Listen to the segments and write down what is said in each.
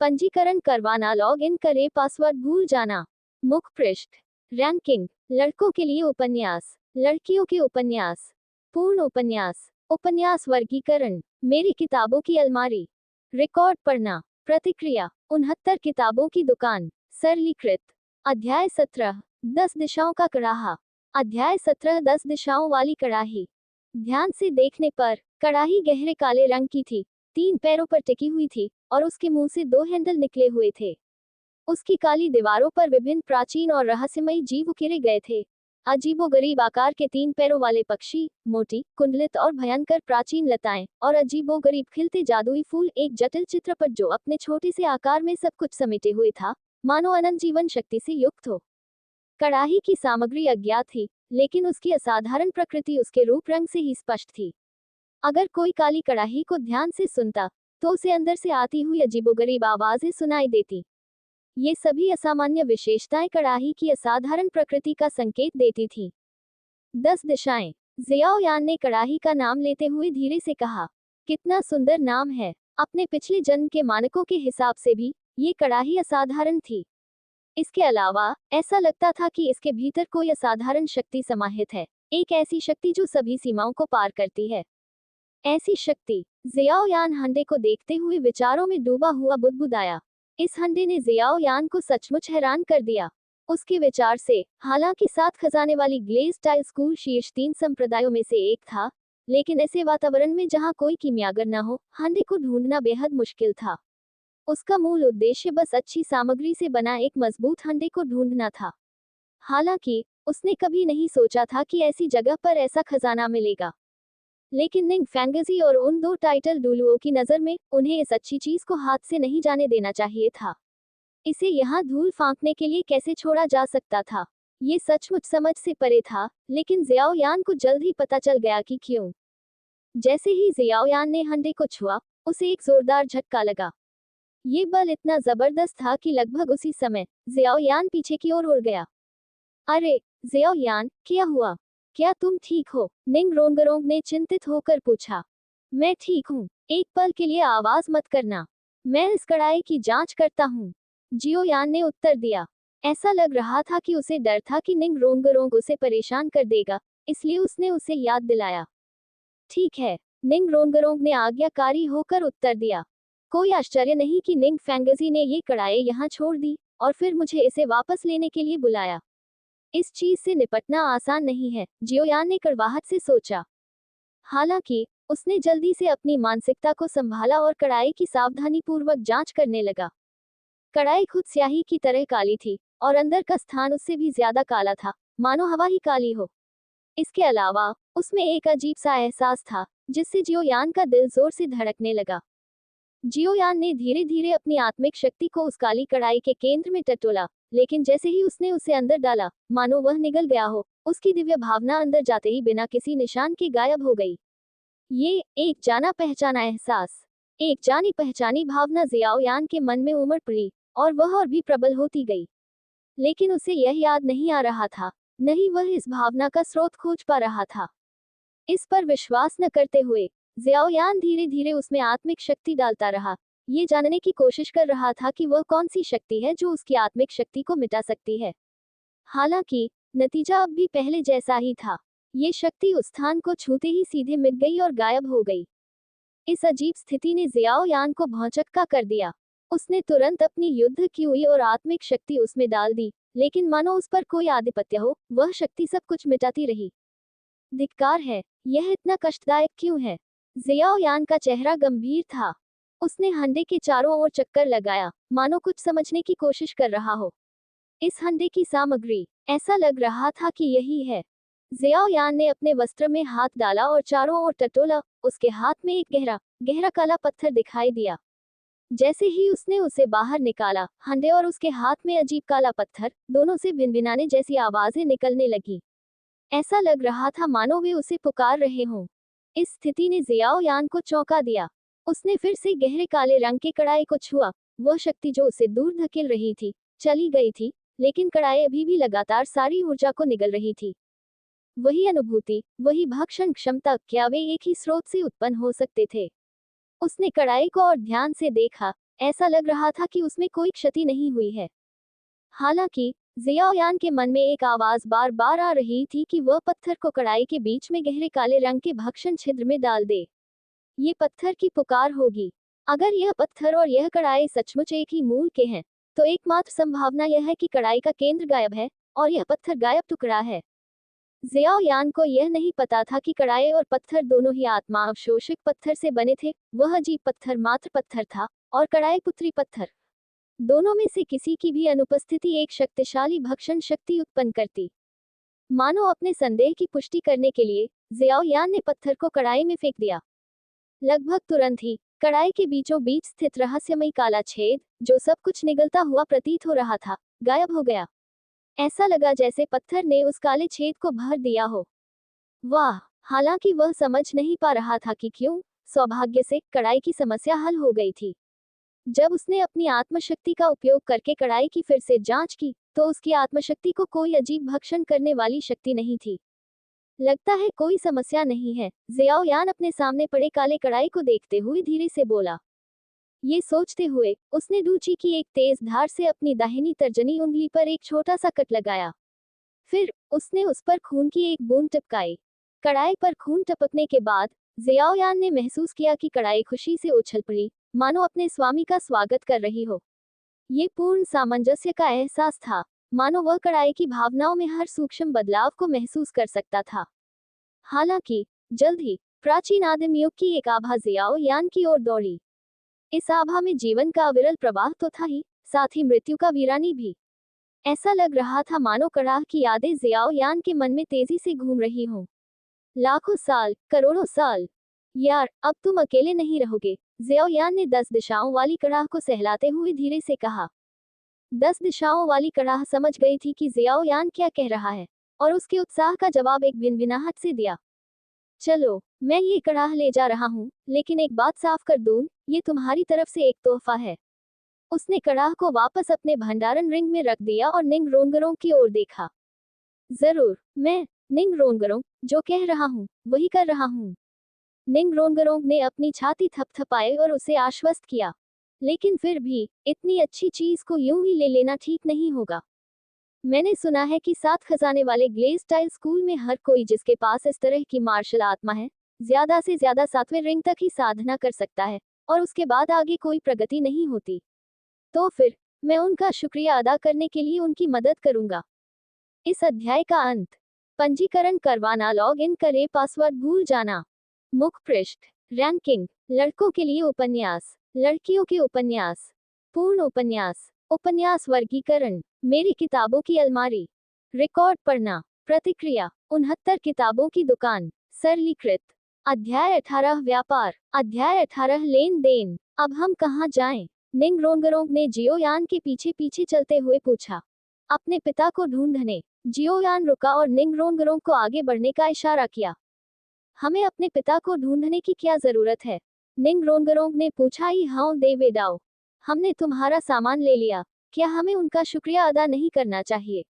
पंजीकरण करवाना, log in करें, पासवर्ड भूल जाना। मुख पृष्ठ। रैंकिंग। लड़कों के लिए उपन्यास, लड़कियों के उपन्यास, पूर्ण उपन्यास, उपन्यास वर्गीकरण, मेरी किताबों की अलमारी, रिकॉर्ड पढ़ना, प्रतिक्रिया, 69 किताबों की दुकान, सरलीकृत। अध्याय 17, 10 दिशाओं का कड़ाहा। अध्याय 17, 10 दिशाओं वाली कड़ाही। ध्यान से देखने पर कड़ाही गहरे काले रंग की थी, 3 पैरों पर टिकी हुई थी और उसके मुंह से 2 हैंडल निकले हुए थे। उसकी काली दीवारों पर विभिन्न प्राचीन और रहस्यमयी जीव उकेरे गए थे। अजीबोगरीब आकार के 3 पैरों वाले पक्षी, मोटी, कुंडलित और भयंकर प्राचीन लताएं, और अजीबोगरीब खिलते जादुई फूल, एक जटिल चित्रपट जो अपने छोटे से आकार में सब कुछ समेटे हुए था, मानो अनंत जीवन शक्ति से युक्त हो। कड़ाही की सामग्री अज्ञात थी, लेकिन उसकी असाधारण प्रकृति उसके रूप रंग से ही स्पष्ट थी। अगर कोई काली कड़ाही को ध्यान से सुनता, तो उसे अंदर से आती हुई अजीबोगरीब आवाजें सुनाई देती। ये सभी असामान्य विशेषताएं कड़ाही की असाधारण प्रकृति का संकेत देती थीं। 10 दिशाएं। ज़ियाओ यान ने कड़ाही का नाम लेते हुए धीरे से कहा, कितना सुंदर नाम है। अपने पिछले जन्म के मानकों के हिसाब से भी ये कड़ाही असाधारण थी। इसके अलावा ऐसा लगता था कि इसके भीतर कोई असाधारण शक्ति समाहित है, एक ऐसी शक्ति जो सभी सीमाओं को पार करती है। ऐसी शक्ति। ज़ियाओ यान हंडे को देखते हुए विचारों में डूबा हुआ बुदबुदाया। इस हंडे ने ज़ियाओ यान को सचमुच हैरान कर दिया। उसके विचार से, हालांकि 7 खजाने वाली ग्लेज़ टाइल स्कूल शीर्ष 3 संप्रदायों में से एक था, लेकिन ऐसे वातावरण में जहां कोई कीमियागर न हो, हंडे को ढूंढना बेहद मुश्किल था। उसका मूल उद्देश्य बस अच्छी सामग्री से बना एक मजबूत हंडे को ढूंढना था। हालांकि उसने कभी नहीं सोचा था कि ऐसी जगह पर ऐसा खजाना मिलेगा। लेकिन निंग फैंगजी और उन 2 टाइटल डुलुओं की नज़र में, उन्हें इस अच्छी चीज को हाथ से नहीं जाने देना चाहिए था। इसे यहाँ धूल फांकने के लिए कैसे छोड़ा जा सकता था? ये सचमुच समझ से परे था, लेकिन ज़ियाओ यान को जल्द ही पता चल गया कि क्यों। जैसे ही ज़ियाओ यान ने हंडे को छुआ, उसे एक जोरदार झटका लगा। ये बल इतना जबरदस्त था कि लगभग उसी समय ज़ियाओ यान पीछे की ओर उड़ गया। अरे ज़ियाओ यान, क्या हुआ? क्या तुम ठीक हो? निंग रोंगरोंग ने चिंतित होकर पूछा। मैं ठीक हूँ, एक पल के लिए आवाज मत करना, मैं इस कड़ाई की जांच करता हूँ, जियो यान ने उत्तर दिया। ऐसा लग रहा था कि उसे डर था कि निंग रोंगरोंग उसे परेशान कर देगा, इसलिए उसने उसे याद दिलाया। ठीक है, निंग रोंगरोंग ने आज्ञाकारी होकर उत्तर दिया। कोई आश्चर्य नहीं कि निंग फैंगजी ने ये कड़ाई यहाँ छोड़ दी और फिर मुझे इसे वापस लेने के लिए बुलाया। इस चीज से निपटना आसान नहीं है, जियोयान ने कड़वाहट से सोचा। हालांकि उसने जल्दी से अपनी मानसिकता को संभाला और कड़ाई की सावधानीपूर्वक जांच करने लगा। कड़ाई खुद स्याही की तरह काली थी, और अंदर का स्थान उससे भी ज्यादा काला था, मानो हवा ही काली हो। इसके अलावा उसमें एक अजीब सा एहसास था, जिससे जियोयान का दिल जोर से धड़कने लगा। जियोयान ने धीरे धीरे अपनी आत्मिक शक्ति को उस काली कड़ाई के केंद्र में टटोला, लेकिन जैसे ही उसने उसे अंदर डाला, मानो वह निगल गया हो, उसकी दिव्य भावना अंदर जाते ही बिना किसी निशान के गायब हो गई। ये एक जाना पहचाना एहसास, एक जानी पहचानी भावना ज़ियाओ यान के मन में उमड़ पड़ी, और वह और भी प्रबल होती गई। लेकिन उसे यह याद नहीं आ रहा था, नहीं वह इस भावना का स्रोत खोज पा रहा था। इस पर विश्वास न करते हुए ज़ियाओ यान धीरे धीरे उसमें आत्मिक शक्ति डालता रहा, ये जानने की कोशिश कर रहा था कि वह कौन सी शक्ति है जो उसकी आत्मिक शक्ति को मिटा सकती है। हालांकि नतीजा अब भी पहले जैसा ही था। ये शक्ति उस स्थान को छूते ही सीधे मिट गई और गायब हो गई। इस अजीब स्थिति ने ज़ियाओ यान को भौंचक्का कर दिया। उसने तुरंत अपनी युद्ध की हुई और आत्मिक शक्ति उसमें डाल दी, लेकिन मानो उस पर कोई आधिपत्य हो, वह शक्ति सब कुछ मिटाती रही। धिक्कार है, यह इतना कष्टदायक क्यों है? ज़ियाओ यान का चेहरा गंभीर था। उसने हंडे के चारों ओर चक्कर लगाया, मानो कुछ समझने की कोशिश कर रहा हो। इस हंडे की सामग्री, ऐसा लग रहा था कि यही है। ज़ियाओ यान ने अपने वस्त्र में हाथ डाला और चारों ओर टटोला, उसके हाथ में एक गहरा गहरा काला पत्थर दिखाई दिया। जैसे ही उसने उसे बाहर निकाला, हंडे और उसके हाथ में अजीब काला पत्थर, दोनों से भिनभिनाने जैसी आवाजें निकलने लगी। ऐसा लग रहा था मानो वे उसे पुकार रहे हों। इस स्थिति ने ज़ियाओ यान को चौंका दिया। उसने फिर से गहरे काले रंग के कड़ाई को छुआ। वह शक्ति जो उसे दूर धकेल रही थी, चली गई थी, लेकिन कड़ाई अभी भी लगातार सारी ऊर्जा को निगल रही थी। वही अनुभूति, वही भक्षण क्षमता, क्या वे एक ही स्रोत से उत्पन्न हो सकते थे? उसने कड़ाई को और ध्यान से देखा, ऐसा लग रहा था कि उसमें कोई क्षति नहीं हुई है। हालांकि जियाओयान के मन में एक आवाज बार बार आ रही थी कि वह पत्थर को कड़ाई के बीच में गहरे काले रंग के भक्षण छिद्र में डाल दे। ये पत्थर की पुकार होगी। अगर यह पत्थर और यह कड़ाई सचमुच एक ही मूल के हैं, तो एकमात्र संभावना यह है कि कड़ाई का केंद्र गायब है और यह पत्थर गायब टुकड़ा है। जियाओयान को यह नहीं पता था कि कड़ाई और पत्थर दोनों ही आत्मा अवशोषित पत्थर से बने थे। वह अजीब पत्थर मात्र पत्थर था और कड़ाई पुत्री पत्थर। दोनों में से किसी की भी अनुपस्थिति एक शक्तिशाली भक्षण शक्ति उत्पन्न करती। मानो अपने संदेह की पुष्टि करने के लिए जियाओयान ने पत्थर को कड़ाई में फेंक दिया। लगभग तुरंत ही कड़ाई के बीचों बीच स्थित रहस्यमयी काला छेद, जो सब कुछ निगलता हुआ प्रतीत हो रहा था, गायब हो गया। ऐसा लगा जैसे पत्थर ने उस काले छेद को भर दिया हो। वाह! हालांकि वह समझ नहीं पा रहा था कि क्यों। सौभाग्य से कड़ाई की समस्या हल हो गई थी। जब उसने अपनी आत्मशक्ति का उपयोग करके कड़ाई की फिर से जांच की, तो उसकी आत्मशक्ति को कोई अजीब भक्षण करने वाली शक्ति नहीं थी। लगता है कोई समस्या नहीं है, जियाओयान अपने सामने पड़े काले कड़ाई को देखते हुए धीरे से बोला। ये सोचते हुए उसने दूची की एक तेज धार से अपनी दाहिनी तर्जनी उंगली पर एक छोटा सा कट लगाया। फिर उसने उस पर खून की एक बूंद टपकाई। कड़ाई पर खून टपकने के बाद जियाओयान ने महसूस किया कि कड़ाई खुशी से उछल पड़ी, मानो अपने स्वामी का स्वागत कर रही हो। ये पूर्ण सामंजस्य का एहसास था, मानो वह कड़ाई की भावनाओं में हर सूक्ष्म बदलाव को महसूस कर सकता था। हालांकि जल्द ही प्राचीन आदिम युग की एक आभा जियाओयान की ओर दौड़ी। इस आभा में जीवन का अविरल प्रवाह तो था ही, साथ ही मृत्यु का वीरानी भी। ऐसा लग रहा था मानो कड़ाह की यादें जियाओयान के मन में तेजी से घूम रही हों। लाखों साल, करोड़ों साल। यार, अब तुम अकेले नहीं रहोगे, जियाओयान ने 10 दिशाओं वाली कड़ाह को सहलाते हुए धीरे से कहा। 10 दिशाओं वाली कड़ाह समझ गई थी कि जियाओयान क्या कह रहा है, और उसके उत्साह का जवाब एक भिनभिनाहट से दिया। चलो, मैं ये कड़ाह ले जा रहा हूँ, लेकिन एक बात साफ कर दूं, ये तुम्हारी तरफ से एक तोहफा है। उसने कड़ाह को वापस अपने भंडारण रिंग में रख दिया और निंगरोंगरों की ओर देखा। जरूर, मैं निंगरोंगरों जो कह रहा हूँ वही कर रहा हूँ। निंगरोंगरों ने अपनी छाती थपथपाई और उसे आश्वस्त किया। लेकिन फिर भी इतनी अच्छी चीज को यूं ही ले लेना ठीक नहीं होगा। मैंने सुना है कि 7 खजाने वाले ग्लेज स्टाइल स्कूल में हर कोई जिसके पास इस तरह की मार्शल आत्मा है, ज्यादा से ज्यादा 7वें रिंग तक ही साधना कर सकता है, और उसके बाद आगे कोई प्रगति नहीं होती। तो फिर मैं उनका शुक्रिया अदा करने के लिए उनकी मदद करूंगा। इस अध्याय का अंत। पंजीकरण करवाना, लॉग इन करें, पासवर्ड भूल जाना। मुख पृष्ठ। रैंकिंग। लड़कों के लिए उपन्यास, लड़कियों के उपन्यास। पूर्ण उपन्यास। उपन्यास वर्गीकरण। मेरी किताबों की अलमारी। रिकॉर्ड पढ़ना। प्रतिक्रिया। 69 किताबों की दुकान। सरलीकृत। अध्याय 18 व्यापार। अध्याय 18 लेन देन। अब हम कहाँ जाएं? निंगरोंगरोंग ने जियोयान के पीछे पीछे चलते हुए पूछा। अपने पिता को ढूंढने। जियोयान रुका और निंगरोंगरोंग को आगे बढ़ने का इशारा किया। हमें अपने पिता को ढूंढने की क्या जरूरत है? निंगरोंगरोंग ने पूछा। ही हाँ देवेडाओ, हमने तुम्हारा सामान ले लिया, क्या हमें उनका शुक्रिया अदा नहीं करना चाहिए?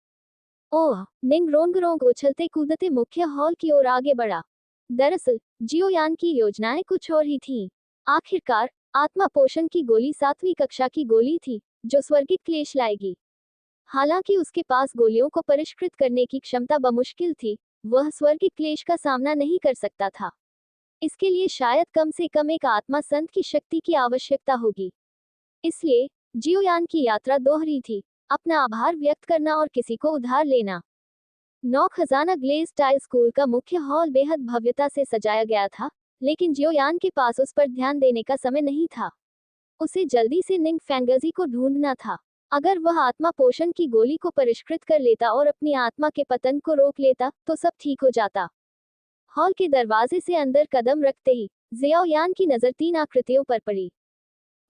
ओह, निंगरोंगरोंग उछलते कूदते मुख्य हॉल की ओर आगे बढ़ा। दरअसल जियोयान की योजनाएं कुछ और ही थीं। आखिरकार आत्मा पोषण की गोली 7वीं कक्षा की गोली थी, जो स्वर्गिक क्लेश लाएगी। हालांकि उसके पास गोलियों को परिष्कृत करने की क्षमता बमुश्किल थी, वह स्वर्गिक क्लेश का सामना नहीं कर सकता था। इसके लिए शायद कम से कम एक आत्मा संत की शक्ति की आवश्यकता होगी। इसलिए जियोयान की यात्रा दोहरी थी, अपना आभार व्यक्त करना और किसी को उधार लेना। 9 खजाना ग्लेज स्टाइल स्कूल का मुख्य हॉल बेहद भव्यता से सजाया गया था, लेकिन जियोयान के पास उस पर ध्यान देने का समय नहीं था। उसे जल्दी से निंग फैंगजी को ढूंढना था। अगर वह आत्मा पोषण की गोली को परिष्कृत कर लेता और अपनी आत्मा के पतन को रोक लेता, तो सब ठीक हो जाता। हॉल के दरवाजे से अंदर कदम रखते ही जियाओयान की नजर 3 आकृतियों पर पड़ी।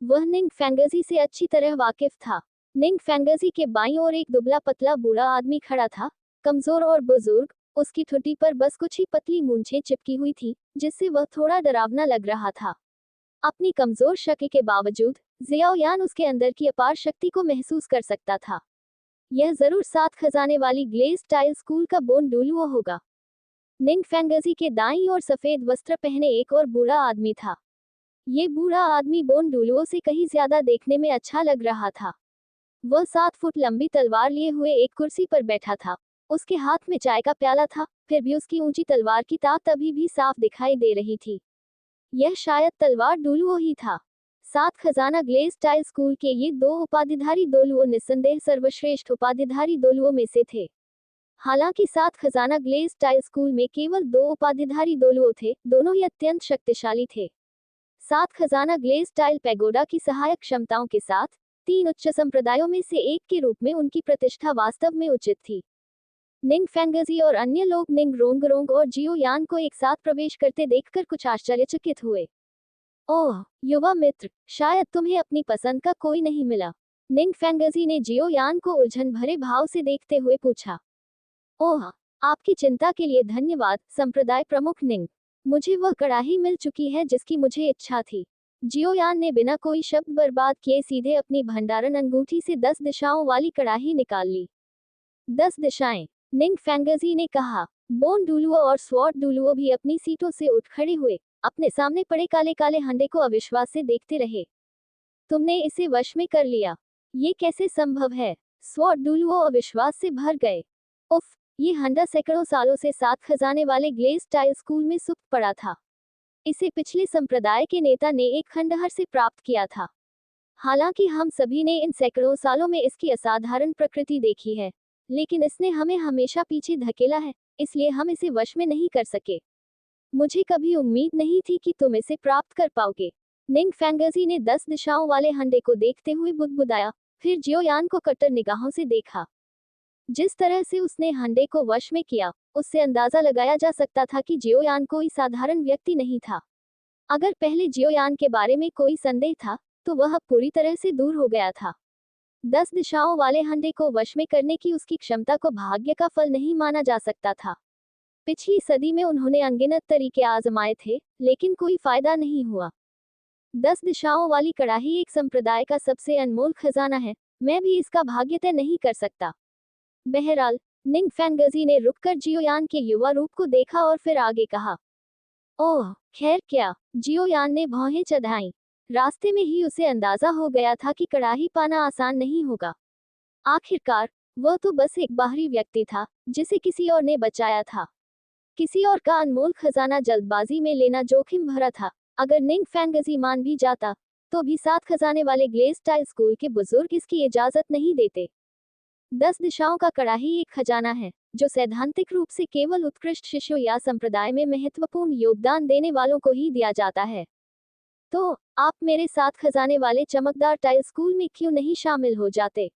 वह निंग फैंगजी से अच्छी तरह वाकिफ था। निंग फैंगजी के बाईं ओर एक दुबला पतला बूढ़ा आदमी खड़ा था, कमजोर और बुजुर्ग। उसकी ठुड्डी पर बस कुछ ही पतली मूंछें चिपकी हुई थी, जिससे वह थोड़ा डरावना लग रहा था। अपनी कमजोर शक्ल के बावजूद जियाओयान उसके अंदर की अपार शक्ति को महसूस कर सकता था। यह जरूर 7 खजाने वाली ग्लेज स्टाइल स्कूल का बोन डुलुओ होगा। निंग फैंगजी के दाईं ओर सफेद वस्त्र पहने एक और बूढ़ा आदमी था। ये बूढ़ा आदमी बोन डुलुओ से कहीं ज्यादा देखने में अच्छा लग रहा था। वह 7 फुट लंबी तलवार लिए हुए एक कुर्सी पर बैठा था। उसके हाथ में चाय का प्याला था, फिर भी उसकी ऊंची तलवार की ताक अभी भी साफ दिखाई दे रही थी। यह शायद तलवार डुलुओ ही था। 7 खजाना ग्लेज टाइल स्कूल के ये 2 उपाधिधारी दोलुओ निस्संदेह सर्वश्रेष्ठ उपाधिधारी दोलुओं में से थे। हालांकि 7 खजाना ग्लेज टाइल स्कूल में केवल 2 उपाधिधारी दोलुओ थे, दोनों ही अत्यंत शक्तिशाली थे। 7 खजाना ग्लेज टाइल पैगोडा की सहायक क्षमताओं के साथ 3 उच्च संप्रदायों में से एक के रूप में उनकी प्रतिष्ठा वास्तव में उचित थी। निंग फैंगजी और अन्य लोग निंग रोंगरोंग और जियो यान को एक साथ प्रवेश करते देखकर कुछ आश्चर्यचकित हुए। ओह युवा मित्र, शायद तुम्हें अपनी पसंद का कोई नहीं मिला। निंग फैंगजी ने जियो यान को उलझन भरे भाव से देखते हुए पूछा। ओह, आपकी चिंता के लिए धन्यवाद संप्रदाय प्रमुख निंग। मुझे वह कड़ाही मिल चुकी है जिसकी मुझे इच्छा थी। जियोयान ने बिना कोई शब्द बर्बाद किए सीधे अपनी भंडारण अंगूठी से 10 दिशाओं वाली कड़ाही निकाल ली। 10 दिशाएं, निंग फैंगजी ने कहा। बोन डुलुओ और स्वॉर्ड डुलुओ भी अपनी सीटों से उठ खड़े हुए, अपने सामने पड़े काले काले हंडे को अविश्वास से देखते रहे। तुमने इसे वश में कर लिया, ये कैसे संभव है? स्वॉर्ड डुलुओ अविश्वास से भर गए। उफ, ये हंडा सैकड़ों सालों से 7 खजाने वाले ग्लेज टाइल स्कूल में सुप्त पड़ा था। इसे पिछले संप्रदाय के नेता ने एक खंडहर से प्राप्त किया था। हालांकि हम सभी ने इन सैकड़ों सालों में इसकी असाधारण प्रकृति देखी है, लेकिन इसने हमें हमेशा पीछे धकेला है, इसलिए हम इसे वश में नहीं कर सके। मुझे कभी उम्मीद नहीं थी कि तुम इसे प्राप्त कर पाओगे। निंग फैंगजी ने 10 दिशाओं वाले हंडे को देखते हुए बुदबुदाया, फिर जियोयान को कट्टर निगाहों से देखा। जिस तरह से उसने हंडे को वश में किया, उससे अंदाजा लगाया जा सकता था कि जियोयान कोई साधारण व्यक्ति नहीं था। अगर पहले जियोयान के बारे में कोई संदेह था, तो वह अब पूरी तरह से दूर हो गया था। 10 दिशाओं वाले हंडे को वश में करने की उसकी क्षमता को भाग्य का फल नहीं माना जा सकता था। पिछली सदी में उन्होंने अनगिनत तरीके आजमाए थे, लेकिन कोई फायदा नहीं हुआ। 10 दिशाओं वाली कड़ाही एक संप्रदाय का सबसे अनमोल खजाना है, मैं भी इसका भाग्य तय नहीं कर सकता। बहरहाल, निंग फैंगजी ने रुककर जियोयान के युवा रूप को देखा और फिर आगे कहा। ओह, खैर क्या? जियोयान ने भौहें चढ़ाईं। रास्ते में ही उसे अंदाजा हो गया था कि कड़ाही पाना आसान नहीं होगा। आखिरकार, वह तो बस एक बाहरी व्यक्ति था, जिसे किसी और ने बचाया था। किसी और का अनमोल खजाना जल्दबाजी में लेना जोखिम भरा था। अगर निंग फैंगजी मान भी जाता, तो भी 7 खजाने वाले ग्लेज टाइल स्कूल के बुजुर्ग इसकी इजाजत नहीं देते। 10 दिशाओं का कड़ाही एक खजाना है, जो सैद्धांतिक रूप से केवल उत्कृष्ट शिष्यों या संप्रदाय में महत्वपूर्ण योगदान देने वालों को ही दिया जाता है। तो, आप मेरे 7 खजाने वाले चमकदार टाइल स्कूल में क्यों नहीं शामिल हो जाते?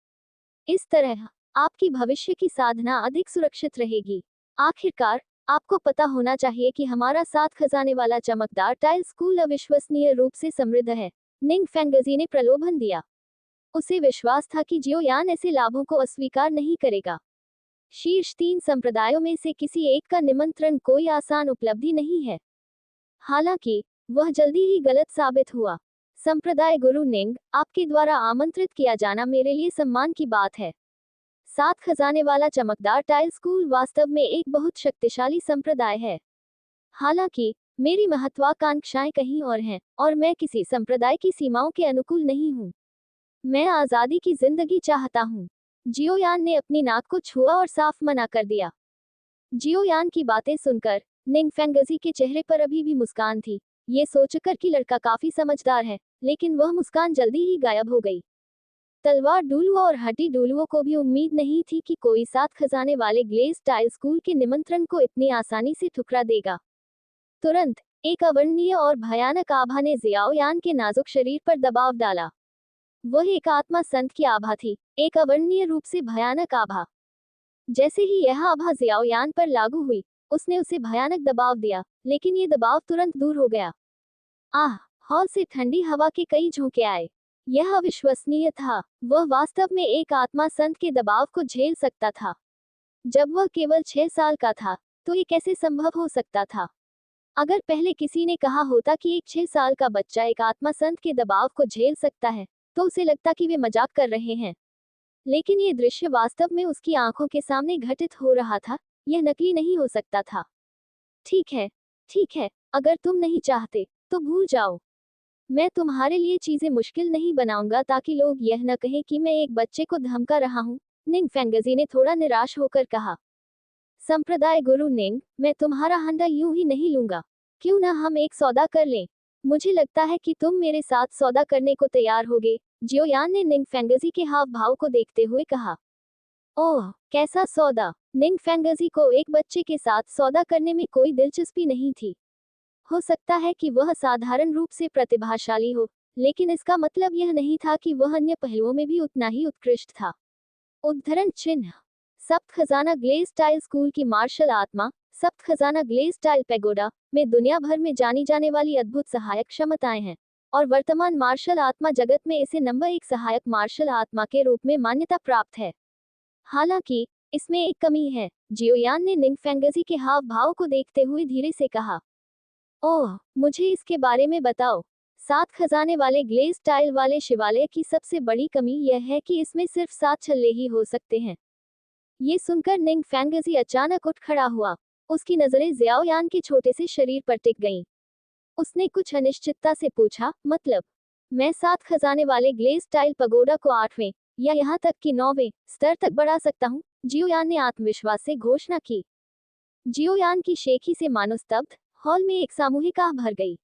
इस तरह, आपकी भविष्य की साधना अधिक सुरक्षित रहेगी। आखिरकार, आपको पता होना चाहिए कि हमारा 7 खजाने वाला चमकदार टाइल स्कूल अविश्वसनीय रूप से समृद्ध है। निंग फैंगजी ने प्रलोभन दिया। उसे विश्वास था कि जियोयान ऐसे लाभों को अस्वीकार नहीं करेगा। शीर्ष 3 संप्रदायों में से किसी एक का निमंत्रण कोई आसान उपलब्धि नहीं है। हालांकि, वह जल्दी ही गलत साबित हुआ। संप्रदाय गुरु निंग, आपके द्वारा आमंत्रित किया जाना मेरे लिए सम्मान की बात है। 7 खजाने वाला चमकदार टाइल स्कूल वास्तव में एक बहुत शक्तिशाली संप्रदाय है। हालांकि, मेरी महत्वाकांक्षाएं कहीं और हैं, और मैं किसी संप्रदाय की सीमाओं के अनुकूल नहीं हूँ। मैं आजादी की जिंदगी चाहता हूँ। जियोयान ने अपनी नाक को छुआ और साफ मना कर दिया। जियोयान की बातें सुनकर, निंग फैंगजी के चेहरे पर अभी भी मुस्कान थी, ये सोचकर कि लड़का काफी समझदार है, लेकिन वह मुस्कान जल्दी ही गायब हो गई। तलवार डुलुओ और हड्डी डुलुओ को भी उम्मीद नहीं थी कि कोई 7 खजाने वाले ग्लेज टाइल स्कूल के निमंत्रण को इतनी आसानी से ठुकरा देगा। तुरंत, एक अवर्णनीय और भयानक आभा ने जियाओयान के नाजुक शरीर पर दबाव डाला। वह एक आत्मा संत की आभा थी, एक अवर्णनीय रूप से भयानक आभा। जैसे ही यह आभा जियाओयान पर लागू हुई, उसने उसे भयानक दबाव दिया, लेकिन ये दबाव तुरंत दूर हो गया। आह, हॉल से ठंडी हवा के कई झोंके आए। यह अविश्वसनीय था, वह वास्तव में एक आत्मा संत के दबाव को झेल सकता था। जब वह केवल 6 साल का था, तो ये कैसे संभव हो सकता था? अगर पहले किसी ने कहा होता कि एक 6 साल का बच्चा एक आत्मा संत के दबाव को झेल सकता है, तो उसे लगता कि वे मजाक कर रहे हैं। लेकिन ये दृश्य वास्तव में उसकी आंखों के सामने घटित हो रहा था, यह नकली नहीं हो सकता था। ठीक है, अगर तुम नहीं चाहते, तो भूल जाओ। मैं तुम्हारे लिए चीजें मुश्किल नहीं बनाऊंगा ताकि लोग यह न कहें कि मैं एक बच्चे को धमका रहा हूँ, निंग फेंगजी ने थोड़ा निराश होकर कहा। संप्रदाय गुरु निंग, मैं तुम्हारा हंडा यूं ही नहीं लूंगा। क्यों न हम एक सौदा कर लें? मुझे लगता है कि तुम मेरे साथ सौदा करने को तैयार होगे, जियोयान ने निंग फेंगजी के हाव भाव को देखते हुए कहा। ओह, कैसा सौदा? निंग फेंगजी को एक बच्चे के साथ सौदा करने में कोई दिलचस्पी नहीं थी। हो सकता है कि वह साधारण रूप से प्रतिभाशाली हो, लेकिन इसका मतलब यह नहीं था कि वह अन्य पहलुओं में भी उतना ही उत्कृष्ट था। उद्धरण चिन्ह। सप्त खजाना ग्लेज स्टाइल स्कूल की मार्शल आत्मा, सप्त खजाना ग्लेज स्टाइल पैगोडा में दुनिया भर में जानी जाने वाली अद्भुत सहायक क्षमताएं हैं, और वर्तमान मार्शल आत्मा जगत में इसे नंबर 1 सहायक मार्शल आत्मा के रूप में मान्यता प्राप्त है। हालांकि इसमें एक कमी है, जियोयान ने निंग फेंगजी के हाव भाव को देखते हुए धीरे से कहा। ओह, मुझे इसके बारे में बताओ। 7 खजाने वाले ग्लेज स्टाइल वाले शिवालय की सबसे बड़ी कमी यह है कि इसमें सिर्फ 7 छल्ले ही हो सकते हैं। ये सुनकर निंग फेंगजी अचानक उठ खड़ा हुआ। उसकी नजरें जियाओयान के छोटे से शरीर पर टिक गईं। उसने कुछ अनिश्चितता से पूछा, मतलब? मैं 7 खजाने वाले ग्लेज स्टाइल पगोडा को 8वें या यहाँ तक कि 9वें स्तर तक बढ़ा सकता हूँ, जियोयान ने आत्मविश्वास से घोषणा की। जियोयान की शेखी से मानो स्तब्ध हॉल में एक सामूहिक आह भर गई।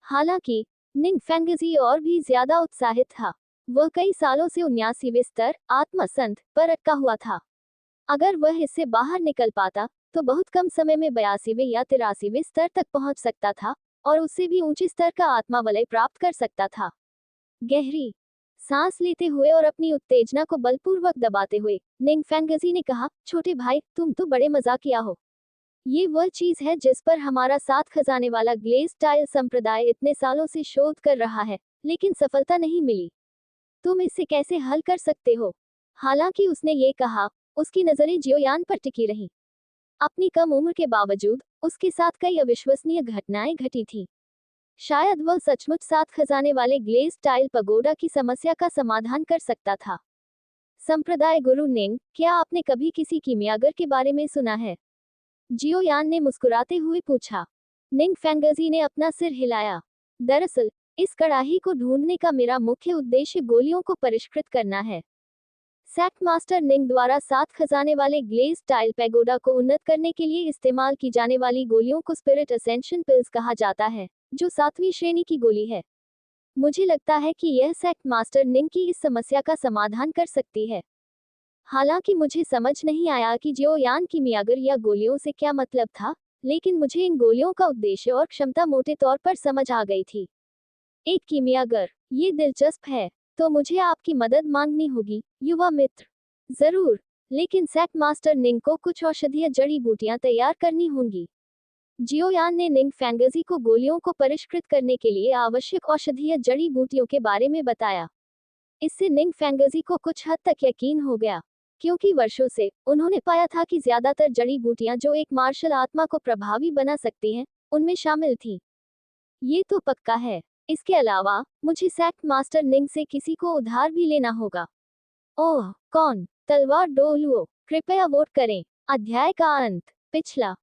हालांकि निंग फेंगजी और भी ज्यादा उत्साहित था। वह कई सालों से 79वें स्तर आत्मसंत पर अटका हुआ था। अगर वह इससे बाहर निकल पाता तो बहुत कम समय में 82वें या 83वें स्तर तक पहुंच सकता था, और उससे भी ऊंचे स्तर का आत्मावलय प्राप्त कर सकता था। गहरी सांस लेते हुए और अपनी उत्तेजना को बलपूर्वक दबाते हुए निंग फेंगजी ने कहा, छोटे भाई, तुम तो बड़े मजाकिया हो। ये वह चीज है जिस पर हमारा 7 खजाने वाला ग्लेज स्टाइल संप्रदाय इतने सालों से शोध कर रहा है, लेकिन सफलता नहीं मिली। तुम इसे कैसे हल कर सकते हो? हालांकि उसने ये कहा, उसकी नजरें जियोयान पर टिकी रहीं। अपनी कम उम्र के बावजूद उसके साथ कई अविश्वसनीय घटनाएं घटी थीं। शायद वह सचमुच 7 खजाने वाले ग्लेज स्टाइल पगोडा की समस्या का समाधान कर सकता था। संप्रदाय गुरु निंग, क्या आपने कभी किसी कीमियागर के बारे में सुना है? जियोयान ने मुस्कुराते हुए पूछा। निंग फेंगजी ने अपना सिर हिलाया। दरअसल इस कड़ाही को ढूंढने का मेरा मुख्य उद्देश्य गोलियों को परिष्कृत करना है। सैक मास्टर निंग द्वारा 7 खजाने वाले ग्लेज स्टाइल पैगोडा को उन्नत करने के लिए इस्तेमाल की जाने वाली गोलियों को स्पिरिट असेंशन पिल्स कहा जाता है, जो 7वीं श्रेणी की गोली है। मुझे लगता है कि यह सैक मास्टर निंग की इस समस्या का समाधान कर सकती है। हालांकि मुझे समझ नहीं आया कि जियोयान कीमियागर या गोलियों से क्या मतलब था, लेकिन मुझे इन गोलियों का उद्देश्य और क्षमता मोटे तौर पर समझ आ गई थी। एक कीमियागर, ये दिलचस्प है। तो मुझे आपकी मदद मांगनी होगी, युवा मित्र। जरूर, लेकिन सैक मास्टर निंग को कुछ औषधीय जड़ी बूटियां तैयार करनी होंगी। जियोयान ने निंग फेंगजी को गोलियों को परिष्कृत करने के लिए आवश्यक औषधीय जड़ी बूटियों के बारे में बताया। इससे निंग फेंगजी को कुछ हद तक यकीन हो गया, क्योंकि वर्षों से उन्होंने पाया था कि ज्यादातर जड़ी बूटियां जो एक मार्शल आत्मा को प्रभावी बना सकती हैं, उनमें शामिल थीं। ये तो पक्का है। इसके अलावा मुझे सैक मास्टर निंग से किसी को उधार भी लेना होगा। ओह, कौन? तलवार डोलुओ। कृपया वोट करें। अध्याय का अंत। पिछला